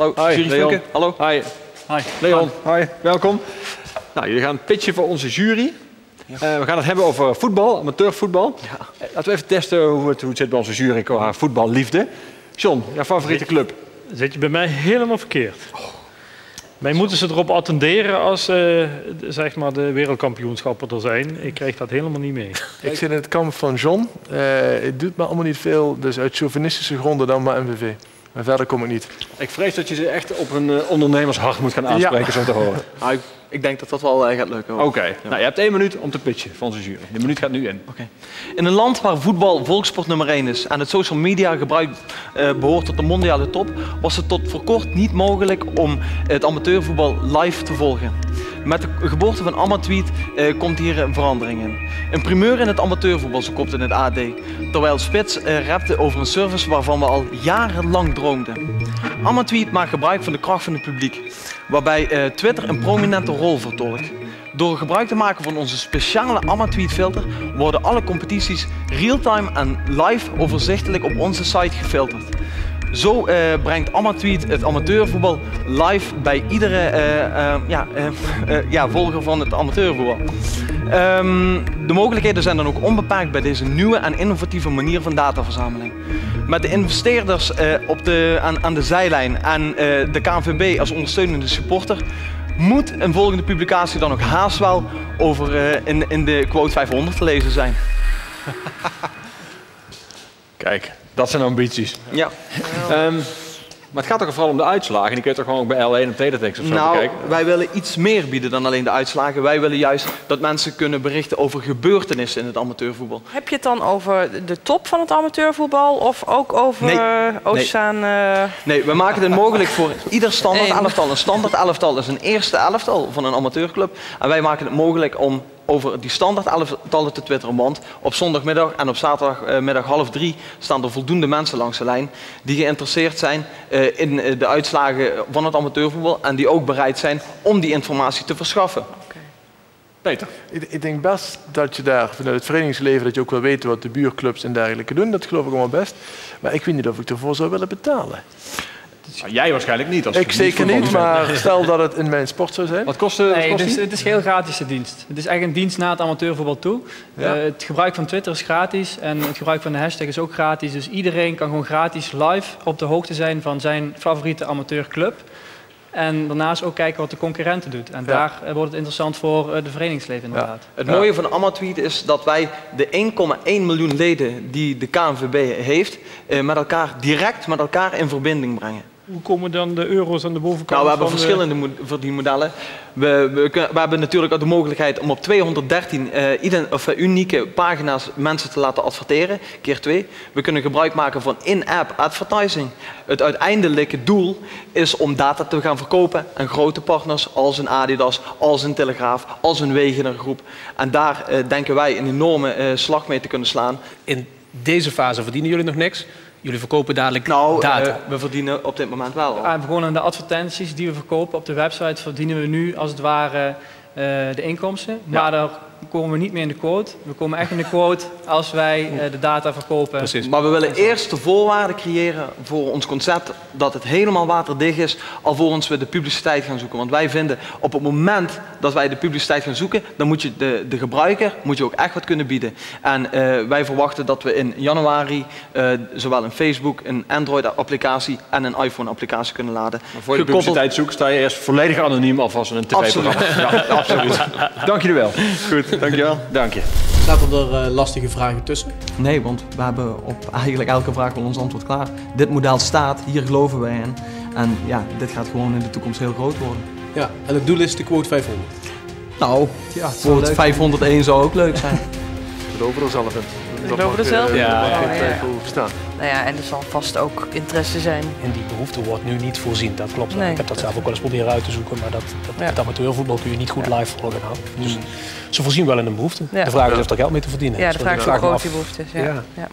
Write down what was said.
Hallo, Hi, jury Leon. Funke. Hallo. Hi. Hi. Leon, hi. Welkom. Nou, jullie gaan pitchen voor onze jury. We gaan het hebben over voetbal, amateurvoetbal. Ja. Laten we even testen hoe het zit bij onze jury qua voetballiefde. John, jouw favoriete club? Zit je bij mij helemaal verkeerd. Wij moeten ze erop attenderen als zeg maar de wereldkampioenschappen er zijn. Ik krijg dat helemaal niet mee. Ik zit in het kamp van John. Het doet me allemaal niet veel, dus uit chauvinistische gronden dan maar MVV. Maar verder kom ik niet. Ik vrees dat je ze echt op een ondernemershart moet gaan aanspreken, zo te horen. Nou, ik denk dat dat wel gaat lukken. Oké. Nou, je hebt 1 minuut om te pitchen voor onze jury. De minuut gaat nu in. Oké. In een land waar voetbal volkssport nummer 1 is en het social media gebruik behoort tot de mondiale top, was het tot voor kort niet mogelijk om het amateurvoetbal live te volgen. Met de geboorte van Amatweet komt hier een verandering in. Een primeur in het amateurvoetbal, zo komt in het AD. Terwijl Spits rapte over een service waarvan we al jarenlang droomden. Amatweet maakt gebruik van de kracht van het publiek, waarbij Twitter een prominente rol vertolkt. Door gebruik te maken van onze speciale Amatweet filter worden alle competities real-time en live overzichtelijk op onze site gefilterd. Zo brengt Amatweet het amateurvoetbal live bij iedere volger van het amateurvoetbal. De mogelijkheden zijn dan ook onbeperkt bij deze nieuwe en innovatieve manier van dataverzameling. Met de investeerders aan de zijlijn en de KNVB als ondersteunende supporter moet een volgende publicatie dan ook haast wel over in de quote 500 te lezen zijn. Kijk, dat zijn ambities. Ja. Maar het gaat toch vooral om de uitslagen. En die kun je toch gewoon ook bij L1 op teletext of zo bekijken? Wij willen iets meer bieden dan alleen de uitslagen. Wij willen juist dat mensen kunnen berichten over gebeurtenissen in het amateurvoetbal. Heb je het dan over de top van het amateurvoetbal of ook over Oceaan? Nee, we maken het mogelijk voor ieder standaard elftal. Een standaard elftal is een eerste elftal van een amateurclub. En wij maken het mogelijk om over die standaard elftallen te twitteren. Want op zondagmiddag en op zaterdagmiddag 2:30 staan er voldoende mensen langs de lijn die geïnteresseerd zijn in de uitslagen van het amateurvoetbal en die ook bereid zijn om die informatie te verschaffen. Peter? Ik denk best dat je daar vanuit het verenigingsleven dat je ook wil weten wat de buurclubs en dergelijke doen. Dat geloof ik allemaal best. Maar ik weet niet of ik ervoor zou willen betalen. Nou, jij waarschijnlijk niet. Als Ik zeker niet, maar stel dat het in mijn sport zou zijn. Wat kost het? Nee, het is heel gratis de dienst. Het is echt een dienst naar het amateurvoetbal toe. Ja. Het gebruik van Twitter is gratis en het gebruik van de hashtag is ook gratis. Dus iedereen kan gewoon gratis live op de hoogte zijn van zijn favoriete amateurclub. En daarnaast ook kijken wat de concurrenten doet. En daar wordt het interessant voor de verenigingsleven inderdaad. Het mooie van Amatweet is dat wij de 1,1 miljoen leden die de KNVB heeft, direct met elkaar in verbinding brengen. Hoe komen dan de euro's aan de bovenkant? Nou, we hebben verschillende verdienmodellen. We hebben natuurlijk ook de mogelijkheid om op 213 unieke pagina's mensen te laten adverteren, keer 2. We kunnen gebruik maken van in-app advertising. Het uiteindelijke doel is om data te gaan verkopen aan grote partners als een Adidas, als een Telegraaf, als een Wegener groep. En daar denken wij een enorme slag mee te kunnen slaan. In deze fase verdienen jullie nog niks? Jullie verkopen dadelijk data? We verdienen op dit moment wel. Gewoon aan de advertenties die we verkopen op de website verdienen we nu als het ware de inkomsten. Ja. Maar daar komen we niet meer in de quote. We komen echt in de quote als wij de data verkopen. Precies. Maar we willen eerst de voorwaarden creëren voor ons concept dat het helemaal waterdicht is alvorens we de publiciteit gaan zoeken. Want wij vinden op het moment dat wij de publiciteit gaan zoeken, dan moet je de gebruiker ook echt wat kunnen bieden. En wij verwachten dat we in januari zowel een Facebook, een Android applicatie en een iPhone applicatie kunnen laden. Maar voor je de publiciteit zoekt sta je eerst volledig anoniem alvast in een tv-programma. Ja, absoluut. Dank jullie wel. Goed, dankjewel. Dank je. Zaten er lastige vragen tussen? Nee, want we hebben op eigenlijk elke vraag wel ons antwoord klaar. Dit model staat, hier geloven wij in. En ja, dit gaat gewoon in de toekomst heel groot worden. Ja, en het doel is de quote 500. Nou, quote 501 zou ook leuk zijn. Ik geloof er zelf in. Ik geloof er zelf in? Ja, Ja. geen twijfel over staan. Nou ja, en er zal vast ook interesse zijn. En die behoefte wordt nu niet voorzien, dat klopt. Nee. Ik heb dat zelf ook wel eens proberen uit te zoeken, maar het amateurvoetbal kun je niet goed live volgen. Nou. Dus ze voorzien wel in een behoefte. Ja. De vraag is of er geld mee te verdienen. Ja, de vraag is hoe groot die behoefte is. Ja. Ja.